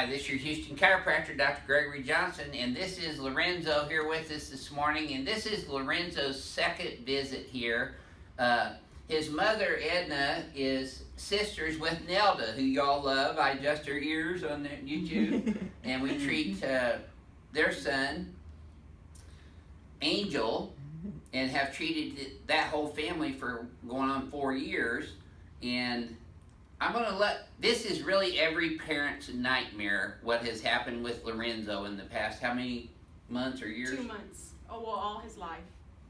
Hi, this is your Houston chiropractor, Dr. Gregory Johnson, and this is Lorenzo here with us this morning, and this is Lorenzo's second visit here. His mother, Edna, is sisters with Nelda, who y'all love. I adjust her ears on YouTube, and we treat their son, Angel, and have treated that whole family for going on 4 years, and I'm going to this is really every parent's nightmare, what has happened with Lorenzo in the past, how many months or years? 2 months. Oh, well, all his life.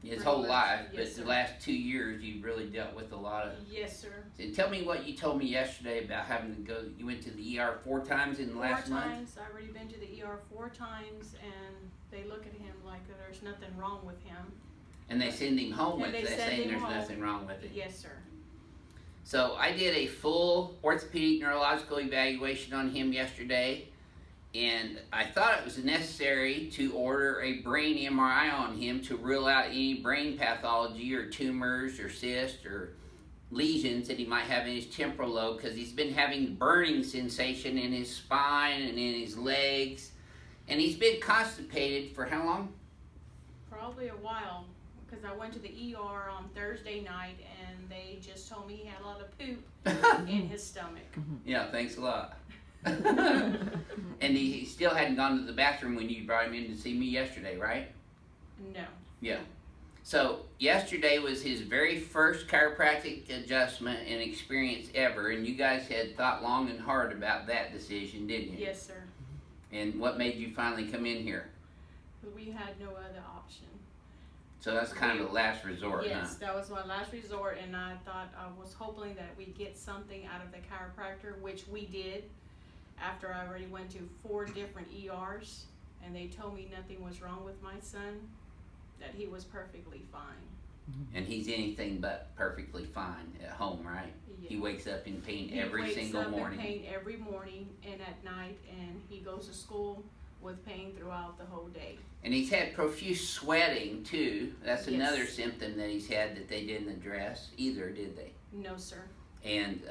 His whole life, yes, but sir. The last 2 years you've really dealt with a lot of... Yes, sir. So tell me what you told me yesterday about having to go, you went to the ER 4 times in the last month? 4 times. I've already been to the ER 4 times, and they look at him like there's nothing wrong with him. And they send him home with they it, send saying him there's home. nothing wrong with it. Yes, sir. So I did a full orthopedic neurological evaluation on him yesterday, and I thought it was necessary to order a brain MRI on him to rule out any brain pathology or tumors or cysts or lesions that he might have in his temporal lobe, because he's been having burning sensation in his spine and in his legs, and he's been constipated for how long? Probably a while, because I went to the ER on Thursday night, and they just told me he had a lot of poop in his stomach. Yeah, thanks a lot. And he still hadn't gone to the bathroom when you brought him in to see me yesterday, right? No. Yeah. So yesterday was his very first chiropractic adjustment and experience ever, and you guys had thought long and hard about that decision, didn't you? Yes, sir. And what made you finally come in here? We had no other option. So that's kind of the last resort, Yes, huh? that was my last resort, and I was hoping that we'd get something out of the chiropractor, which we did. After I already went to 4 different ERs, and they told me nothing was wrong with my son, that he was perfectly fine. And he's anything but perfectly fine at home, right? Yeah. He wakes up in pain every single morning. He wakes up in pain every morning and at night, and he goes to school with pain throughout the whole day. And he's had profuse sweating too. That's Yes. another symptom that he's had that they didn't address either, did they? No, sir. And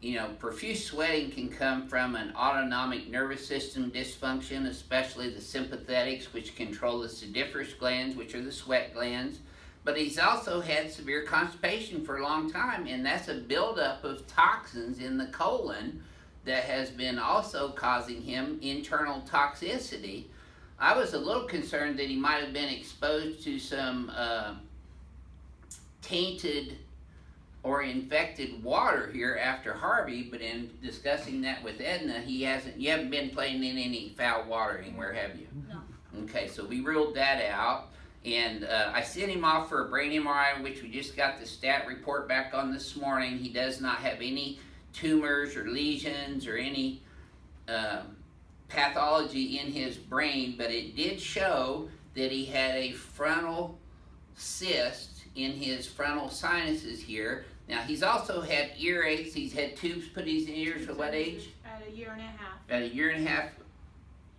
you know, profuse sweating can come from an autonomic nervous system dysfunction, especially the sympathetics, which control the sediferous glands, which are the sweat glands. But he's also had severe constipation for a long time, and that's a buildup of toxins in the colon that has been also causing him internal toxicity. I was a little concerned that he might have been exposed to some tainted or infected water here after Harvey, but in discussing that with Edna, you haven't been playing in any foul water anywhere, have you? No. Okay, so we ruled that out, and I sent him off for a brain MRI, which we just got the stat report back on this morning. He does not have any tumors or lesions or any pathology in his brain, but it did show that he had a frontal cyst in his frontal sinuses here. Now, he's also had earaches. He's had tubes put in his ears at what age? At a year and a half. At a year and a half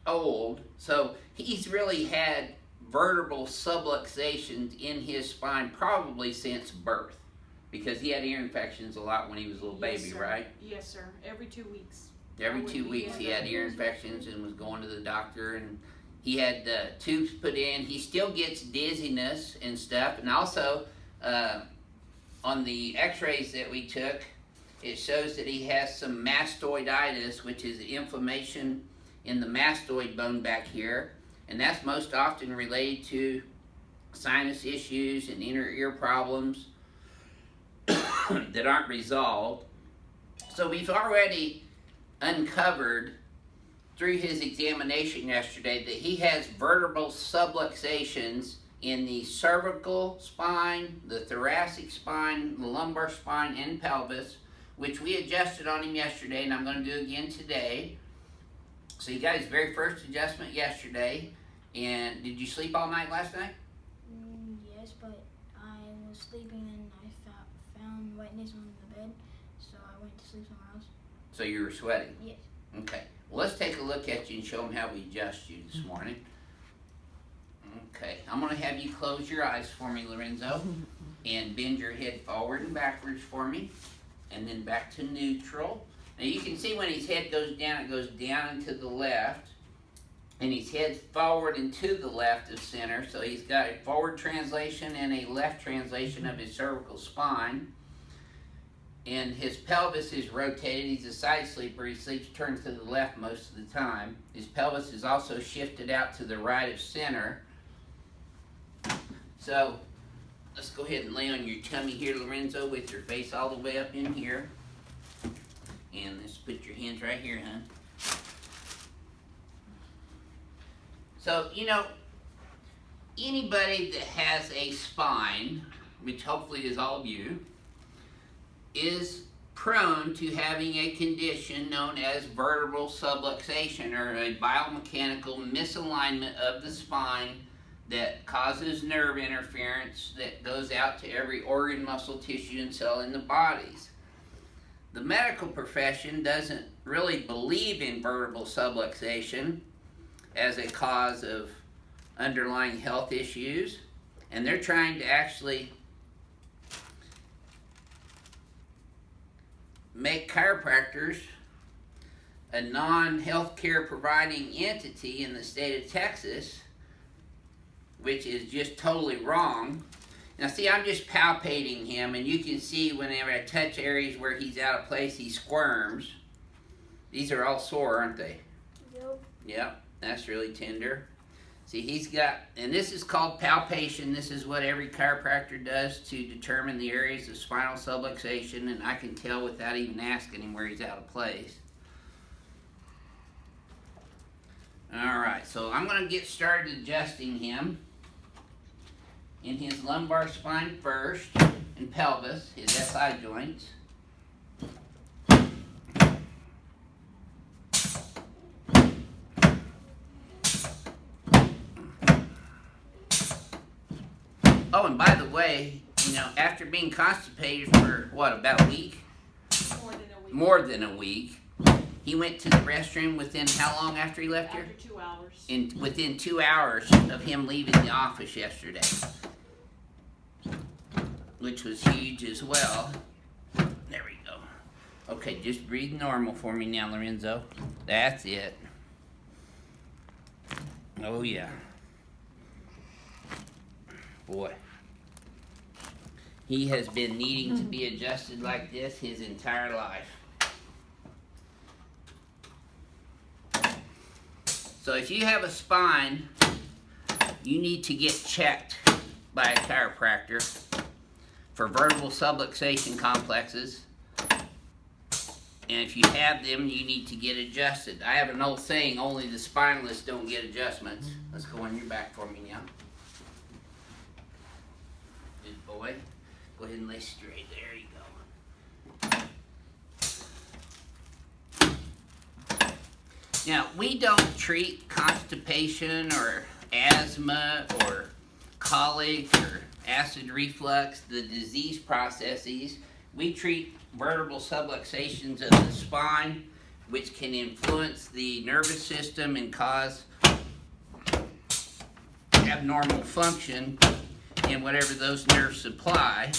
old. So he's really had vertebral subluxations in his spine probably since birth, because he had ear infections a lot when he was a little Yes, baby, sir. right? Yes, sir. Every 2 weeks. Every 2 weeks he had ear infections and was going to the doctor, and he had tubes put in. He still gets dizziness and stuff, and also on the x-rays that we took, it shows that he has some mastoiditis, which is inflammation in the mastoid bone back here, and that's most often related to sinus issues and inner ear problems that aren't resolved. So we've already uncovered through his examination yesterday that he has vertebral subluxations in the cervical spine, the thoracic spine, the lumbar spine, and pelvis, which we adjusted on him yesterday, and I'm going to do again today. So he got his very first adjustment yesterday. And did you sleep all night last night? Yes, but I was sleeping and I found wetness on the bed, so I went to sleep somewhere else. So you were sweating? Yes. Okay. Well, let's take a look at you and show them how we adjust you this morning. Okay. I'm going to have you close your eyes for me, Lorenzo, and bend your head forward and backwards for me, and then back to neutral. Now you can see when his head goes down, it goes down and to the left. And his head's forward and to the left of center. So he's got a forward translation and a left translation of his cervical spine. And his pelvis is rotated. He's a side sleeper. He sleeps turned to the left most of the time. His pelvis is also shifted out to the right of center. So let's go ahead and lay on your tummy here, Lorenzo, with your face all the way up in here. And let's put your hands right here, hon. So, you know, anybody that has a spine, which hopefully is all of you, is prone to having a condition known as vertebral subluxation, or a biomechanical misalignment of the spine that causes nerve interference that goes out to every organ, muscle, tissue, and cell in the bodies. The medical profession doesn't really believe in vertebral subluxation as a cause of underlying health issues, and they're trying to actually make chiropractors a non-healthcare providing entity in the state of Texas, which is just totally wrong. Now see, I'm just palpating him, and you can see whenever I touch areas where he's out of place, he squirms. These are all sore, aren't they? Yep. Yep, that's really tender. See, he's got, and this is called palpation. This is what every chiropractor does to determine the areas of spinal subluxation, and I can tell without even asking him where he's out of place. Alright, so I'm going to get started adjusting him in his lumbar spine first, and pelvis, his SI joints. Oh, and by the way, you know, after being constipated for, what, about a week? More than a week. More than a week. He went to the restroom within how long after he left here? After 2 hours. Within 2 hours of him leaving the office yesterday. Which was huge as well. There we go. Okay, just breathe normal for me now, Lorenzo. That's it. Oh, yeah. Boy. He has been needing to be adjusted like this his entire life. So if you have a spine, you need to get checked by a chiropractor for vertebral subluxation complexes. And if you have them, you need to get adjusted. I have an old saying, only the spineless don't get adjustments. Let's go on your back for me now. Good boy. Go ahead and lay straight. There you go. Now, we don't treat constipation or asthma or colic or acid reflux, the disease processes. We treat vertebral subluxations of the spine, which can influence the nervous system and cause abnormal function in whatever those nerves supply,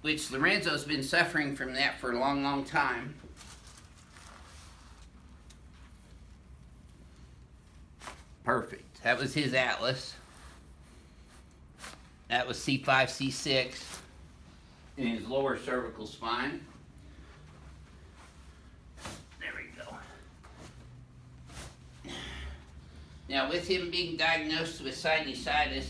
which Lorenzo's been suffering from that for a long, long time. Perfect. That was his atlas. That was C5, C6 in his lower cervical spine. There we go. Now, with him being diagnosed with sinusitis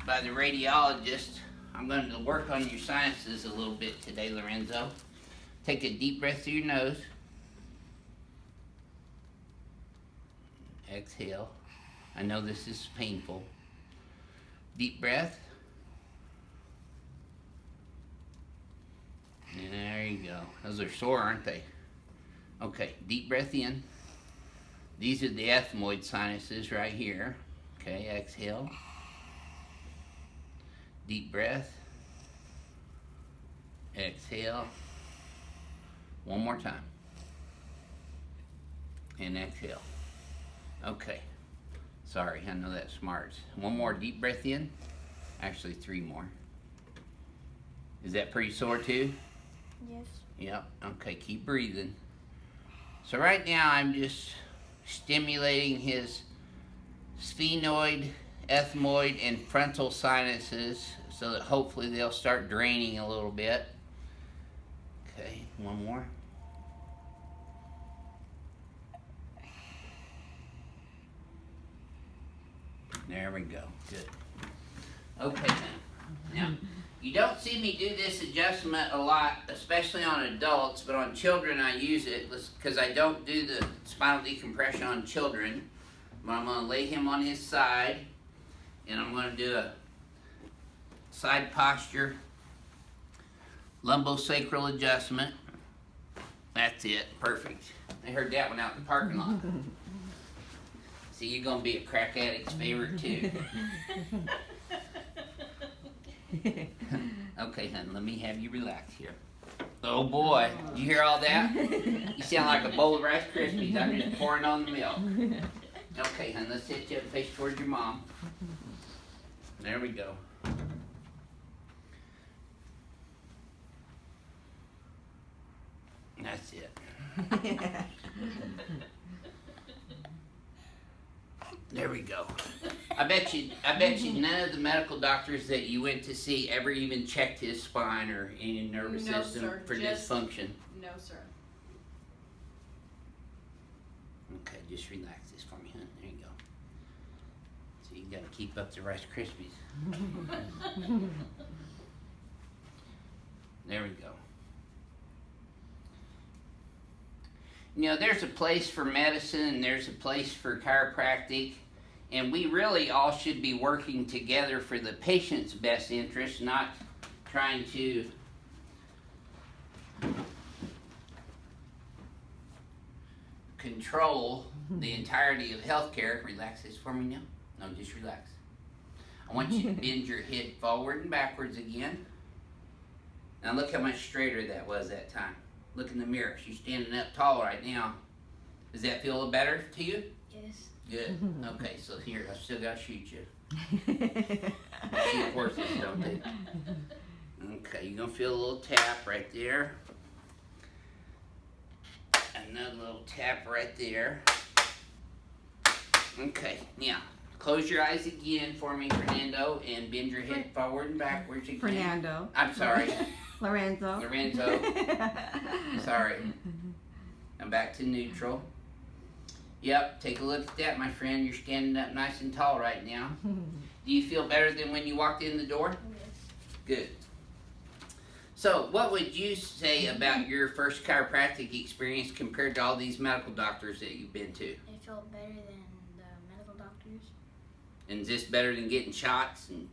by the radiologist, I'm going to work on your sinuses a little bit today, Lorenzo. Take a deep breath through your nose. Exhale. I know this is painful. Deep breath. There you go. Those are sore, aren't they? Okay, deep breath in. These are the ethmoid sinuses right here. Okay, exhale. Deep breath. Exhale. One more time. And exhale. Okay. Sorry, I know that smarts. One more deep breath in. Actually, 3 more. Is that pretty sore too? Yes. Yep, okay, keep breathing. So right now I'm just stimulating his sphenoid, ethmoid, and frontal sinuses so that hopefully they'll start draining a little bit. Okay, one more. There we go, good. Okay, now, you don't see me do this adjustment a lot, especially on adults, but on children I use it because I don't do the spinal decompression on children. But I'm going to lay him on his side, and I'm going to do a side posture lumbosacral adjustment. That's it, perfect. I heard that one out in the parking lot. See, you're going to be a crack addict's favorite too. Okay, hon, let me have you relax here. Oh boy, did you hear all that? You sound like a bowl of Rice Krispies. I'm just pouring on the milk. Okay, hon, let's sit you up face towards your mom. There we go. That's it. There we go. I bet you none of the medical doctors that you went to see ever even checked his spine or any nervous system sir, for dysfunction. No, sir. Okay, just relax this for me, hon. There you go. So you gotta keep up the Rice Krispies. There we go. You know, there's a place for medicine and there's a place for chiropractic, and we really all should be working together for the patient's best interest, not trying to control the entirety of healthcare. Relax this for me now. No, just relax. I want you to bend your head forward and backwards again. Now look how much straighter that was that time. Look in the mirror. She's standing up tall right now. Does that feel a little better to you? Yes. Good. Okay, so here, I still gotta shoot you. They shoot horses, don't they? Okay, you're gonna feel a little tap right there. Another little tap right there. Okay, now, close your eyes again for me, Fernando, and bend your head forward and backwards again. Fernando. I'm sorry. Lorenzo. Lorenzo. Sorry. I'm back to neutral. Yep, take a look at that, my friend. You're standing up nice and tall right now. Do you feel better than when you walked in the door? Yes. Good. So, what would you say about your first chiropractic experience compared to all these medical doctors that you've been to? It felt better than the medical doctors. And is this better than getting shots? And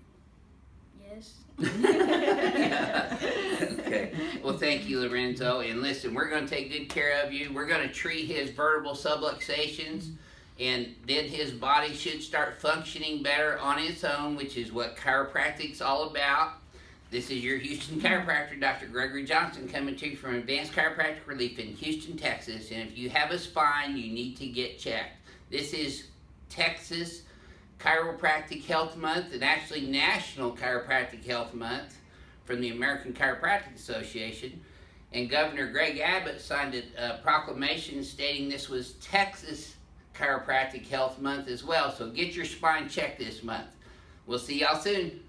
Yes. yeah. Okay. Well, thank you, Lorenzo. And listen, we're going to take good care of you. We're going to treat his vertebral subluxations, and then his body should start functioning better on its own, which is what chiropractic's all about. This is your Houston chiropractor, Dr. Gregory Johnson, coming to you from Advanced Chiropractic Relief in Houston, Texas. And if you have a spine, you need to get checked. This is Texas Chiropractic Health Month, and actually National Chiropractic Health Month from the American Chiropractic Association. And Governor Greg Abbott signed a proclamation stating this was Texas Chiropractic Health Month as well. So get your spine checked this month. We'll see y'all soon.